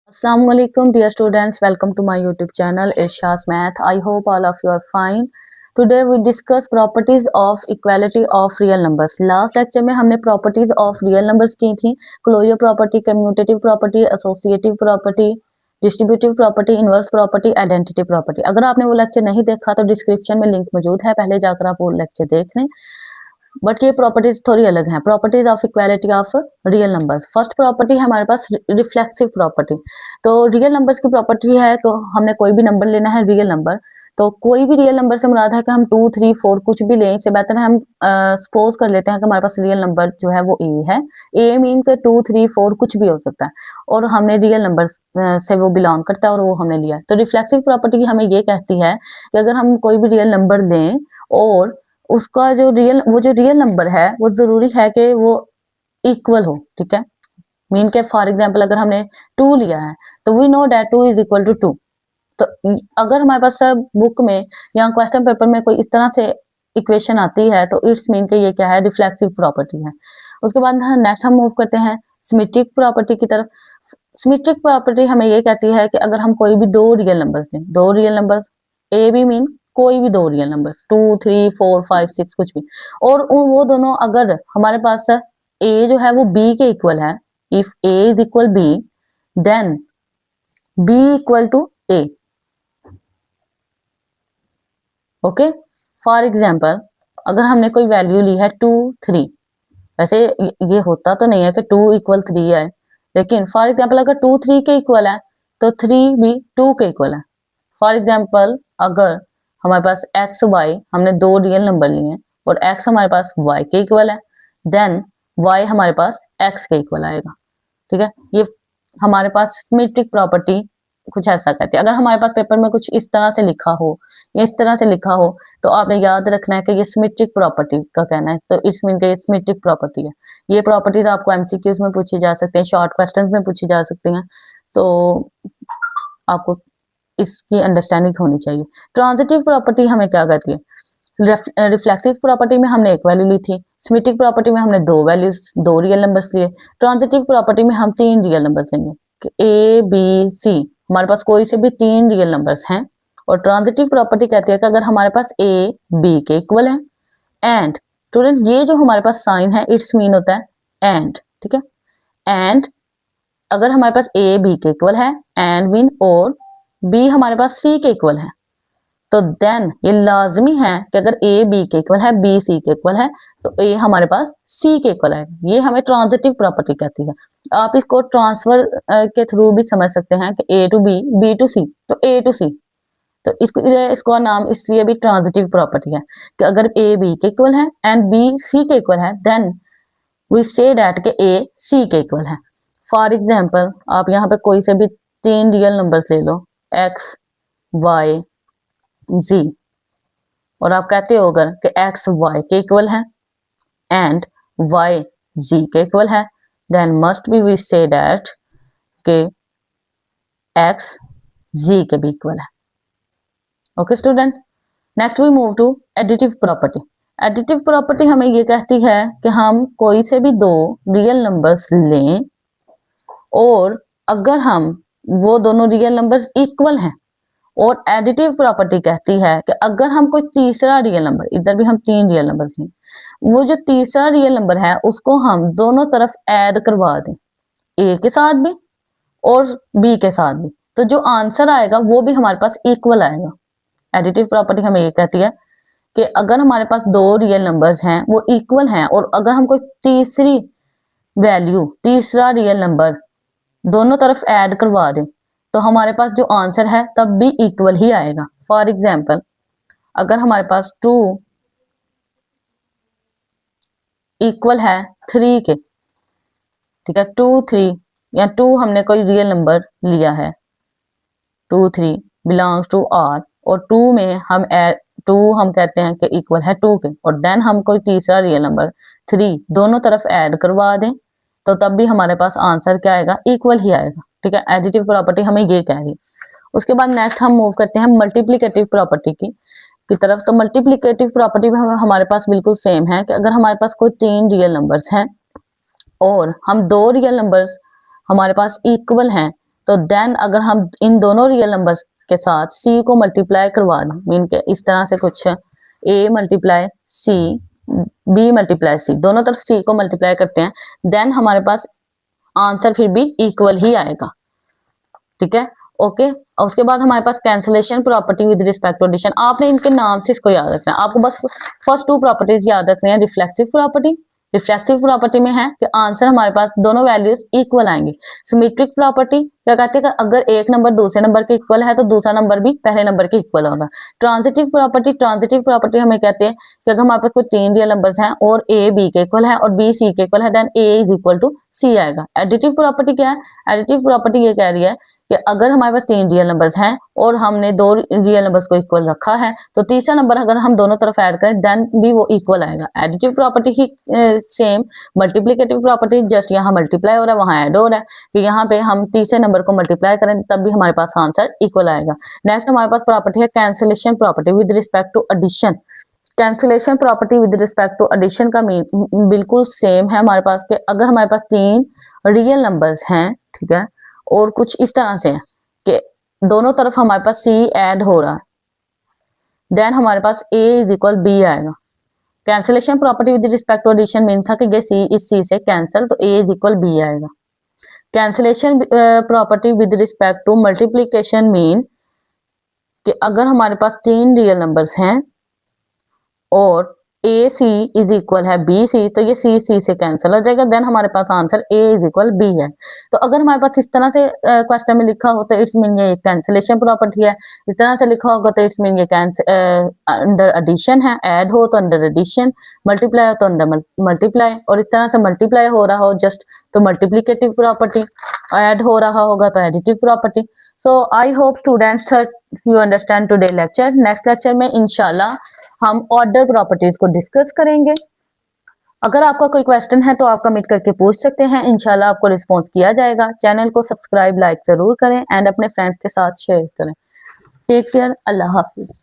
Assalamu alaikum dear students, welcome to my YouTube channel Irshad's Math. I hope all of you are fine. Today we discuss properties of equality of real numbers. Last lecture में हमने properties of real numbers की थी, closure property, commutative property, associative property, distributive property, inverse property, identity property. अगर आपने वो lecture नहीं देखा तो डिस्क्रिप्शन में लिंक मौजूद है, पहले जाकर आप वो लेक्चर देख लें। बट ये प्रॉपर्टीज थोड़ी अलग हैं। Properties of equality of real numbers. First property है हमारे पास रिफ्लेक्सिव प्रॉपर्टी। तो रियल नंबर्स की प्रॉपर्टी है, तो हमने कोई भी नंबर लेना है रियल नंबर, तो कोई भी रियल नंबर से मुराद है कि हम 2, 3, 4 कुछ भी लें, इससे बेहतर है हम सपोज कर लेते हैं कि हमारे पास रियल नंबर जो है वो ए है। ए मीन के 2, 3, 4 कुछ भी हो सकता है और हमने रियल नंबर से वो बिलोंग करता है और वो हमने लिया। तो रिफ्लेक्सिव प्रॉपर्टी हमें ये कहती है कि अगर हम कोई भी रियल नंबर लें और उसका जो रियल नंबर है वो जरूरी है कि वो इक्वल हो, ठीक है। मीन के फॉर एग्जांपल अगर हमने 2 लिया है तो we know that 2 is equal to 2। तो अगर हमारे पास बुक में या क्वेश्चन पेपर में कोई इस तरह से इक्वेशन आती है तो इट्स मीन के ये क्या है, रिफ्लेक्सिव प्रॉपर्टी है। उसके बाद नेक्स्ट हम मूव करते हैं सिमेट्रिक प्रॉपर्टी की तरफ। सिमेट्रिक प्रॉपर्टी हमें ये कहती है कि अगर हम कोई भी दो रियल नंबर्स लें, दो real numbers A B mean कोई भी दो रियल नंबर्स 2, 3, 4, 5, 6 कुछ भी, और वो दोनों अगर हमारे पास ए जो है वो बी के इक्वल है, if A is equal B then B equal to A. Okay, for example अगर हमने कोई वैल्यू ली है 2, 3, वैसे ये होता तो नहीं है कि 2 इक्वल 3 है, लेकिन फॉर एग्जाम्पल अगर 2, 3 के इक्वल है तो 3 भी 2 के इक्वल है। फॉर एग्जाम्पल अगर हमारे पास एक्स वाई, हमने दो रियल नंबर लिए हैं और एक्स हमारे पास वाई के इक्वल है, देन वाई हमारे पास एक्स के इक्वल आएगा, ठीक है। ये हमारे पास सिमेट्रिक प्रॉपर्टी कुछ ऐसा कहती है। अगर हमारे पास पेपर में कुछ इस तरह से लिखा हो या इस तरह से लिखा हो तो आपने याद रखना है कि ये सिमेट्रिक प्रॉपर्टी का कहना है, तो इट्स मीन के ये सिमेट्रिक प्रॉपर्टी है। ये प्रॉपर्टीज आपको एमसीक्यूज में पूछी जा सकते हैं, शॉर्ट क्वेश्चंस में पूछी जा सकती हैं, तो आपको इसकी अंडरस्टैंडिंग होनी चाहिए। ट्रांजिटिव प्रॉपर्टी हमें क्या कहती है? रिफ्लेक्सिव प्रॉपर्टी में हमने एक वैल्यू ली थी, सिमेट्रिक प्रॉपर्टी में हमने दो वैल्यूज, दो रियल नंबर्स लिए, ट्रांजिटिव प्रॉपर्टी में हम 3 रियल नंबर्स लेंगे, ए बी सी, हमारे पास कोई से भी 3 रियल नंबर्स हैं। और ट्रांजिटिव प्रॉपर्टी कहती है कि अगर हमारे पास ए बी के इक्वल है एंड, स्टूडेंट ये जो हमारे पास साइन है इट्स मीन होता है एंड, ठीक है। एंड अगर हमारे पास ए बी के इक्वल है एंड मीन और बी हमारे पास सी के इक्वल है, तो देन ये लाजमी है कि अगर ए बी के इक्वल है, बी सी के इक्वल है, तो ए हमारे पास सी के इक्वल है। ये हमें ट्रांजिटिव प्रॉपर्टी कहती है। आप इसको ट्रांसफर के थ्रू भी समझ सकते हैं कि ए टू बी, बी टू सी, तो ए टू सी, तो इसको नाम इसलिए भी ट्रांजिटिव प्रॉपर्टी है कि अगर ए बी के इक्वल है एंड बी सी के इक्वल है देन वी से दैट के ए सी के इक्वल है। फॉर एग्जाम्पल आप यहाँ पे कोई से भी 3 रियल नंबर्स ले लो, एक्स वाई जी, और आप कहते हो अगर कि एक्स वाई के इक्वल है एंड वाई जी के इक्वल है, then must be we say that के एक्स जी के भी इक्वल है। Okay student, next we move to additive property. Additive property हमें ये कहती है कि हम कोई से भी दो रियल नंबर्स लें और अगर हम वो दोनों रियल नंबर्स इक्वल हैं, और एडिटिव प्रॉपर्टी कहती है कि अगर हम कोई तीसरा रियल नंबर, इधर भी हम 3 रियल नंबर हैं, वो जो तीसरा रियल नंबर है उसको हम दोनों तरफ ऐड करवा दें, ए के साथ भी और बी के साथ भी, तो जो आंसर आएगा वो भी हमारे पास इक्वल आएगा। एडिटिव प्रॉपर्टी हमें ये कहती है कि अगर हमारे पास दो रियल नंबर्स हैं वो इक्वल हैं और अगर हम कोई तीसरी वैल्यू, तीसरा रियल नंबर दोनों तरफ ऐड करवा दें तो हमारे पास जो आंसर है तब भी इक्वल ही आएगा। फॉर एग्जाम्पल अगर हमारे पास 2 इक्वल है 3 के, ठीक है, 2, 3 या 2 हमने कोई रियल नंबर लिया है, 2, 3 बिलोंग्स टू आर, और 2 में हम 2 हम कहते हैं कि इक्वल है 2 के, और देन हम कोई तीसरा रियल नंबर 3 दोनों तरफ ऐड करवा दें तो तब भी हमारे पास आंसर क्या आएगा, इक्वल ही आएगा, ठीक है। एडिटिव प्रॉपर्टी हमें ये कह रही है। उसके बाद नेक्स्ट हम मूव करते हैं मल्टीप्लिकेटिव प्रॉपर्टी की तरफ। तो मल्टीप्लिकेटिव प्रॉपर्टी में हमारे पास बिल्कुल सेम है कि अगर हमारे पास कोई 3 रियल नंबर्स हैं और हम 2 रियल नंबर्स हमारे पास इक्वल हैं तो देन अगर हम इन दोनों रियल नंबर्स के साथ c को मल्टीप्लाई करवा दें, मीन के इस तरह से कुछ a multiply c, b multiply c, दोनों तरफ c को मल्टीप्लाई करते हैं, देन हमारे पास आंसर फिर भी इक्वल ही आएगा। ठीक है, ओके। और उसके बाद हमारे पास cancellation property with respect to addition. आपने इनके नाम से इसको याद रखना है, आपको बस फर्स्ट टू प्रॉपर्टीज याद रखनी है। रिफ्लेक्सिव प्रॉपर्टी, रिफ्लेक्सिव प्रॉपर्टी में है कि आंसर हमारे पास दोनों वैल्यूज इक्वल आएंगे। सिमेट्रिक प्रॉपर्टी क्या कहते हैं कि अगर एक नंबर दूसरे नंबर के इक्वल है तो दूसरा नंबर भी पहले नंबर के इक्वल होगा। ट्रांजिटिव प्रॉपर्टी, ट्रांजिटिव प्रॉपर्टी हमें कहते हैं कि अगर हमारे पास कोई तीन रियल नंबर्स हैं और ए बी के इक्वल है और बी सी के इक्वल है, then A is equal to C आएगा। एडिटिव प्रॉपर्टी क्या है? एडिटिव प्रॉपर्टी ये कह रही है कि अगर हमारे पास तीन रियल नंबर्स हैं और हमने दो रियल नंबर्स को इक्वल रखा है तो तीसरा नंबर अगर हम दोनों तरफ ऐड करें देन भी वो इक्वल आएगा। एडिटिव प्रॉपर्टी ही सेम। मल्टीप्लिकेटिव प्रॉपर्टी जस्ट यहाँ मल्टीप्लाई हो रहा है, वहां ऐड हो रहा है, कि यहाँ पे हम तीसरे नंबर को मल्टीप्लाई करें तब भी हमारे पास आंसर इक्वल आएगा। नेक्स्ट हमारे पास प्रॉपर्टी है cancellation property with respect to addition. Cancellation property with respect to addition का मीन बिल्कुल सेम है हमारे पास के अगर हमारे पास तीन रियल नंबर्स हैं, ठीक है, और कुछ इस तरह से है कि दोनों तरफ हमारे पास c ऐड हो रहा है, देन हमारे पास a इज इक्वल b आएगा। Cancellation property with respect to addition mean था कि ये c इस c से कैंसिल, तो a इज इक्वल b आएगा। Cancellation property with respect to multiplication mean कि अगर हमारे पास तीन रियल नंबर्स हैं और ए सी इज इक्वल है बी सी, तो ये सी सी से कैंसिल हो जाएगा, देन हमारे पास answer A is equal B है। तो अगर हमारे पास इस तरह से क्वेश्चन में लिखा हो तो इट्स मीन ये कैंसिलेशन प्रॉपर्टी है, इस तरह से लिखा होगा तो इट्स मीन ये अंडर एडिशन है, ऐड हो तो अंडर एडिशन, मल्टीप्लाई हो तो अंडर मल्टीप्लाई, और इस तरह से मल्टीप्लाई हो रहा हो जस्ट तो मल्टीप्लिकेटिव प्रॉपर्टी, ऐड हो रहा होगा तो additive property. So I hope students you understand today lecture. Next lecture में इंशाल्लाह हम ऑर्डर प्रॉपर्टीज को डिस्कस करेंगे। अगर आपका कोई क्वेश्चन है तो आप कमेंट करके पूछ सकते हैं, इंशाल्लाह आपको रिस्पॉन्स किया जाएगा। चैनल को सब्सक्राइब लाइक जरूर करें एंड अपने फ्रेंड्स के साथ शेयर करें। टेक केयर, अल्लाह हाफिज।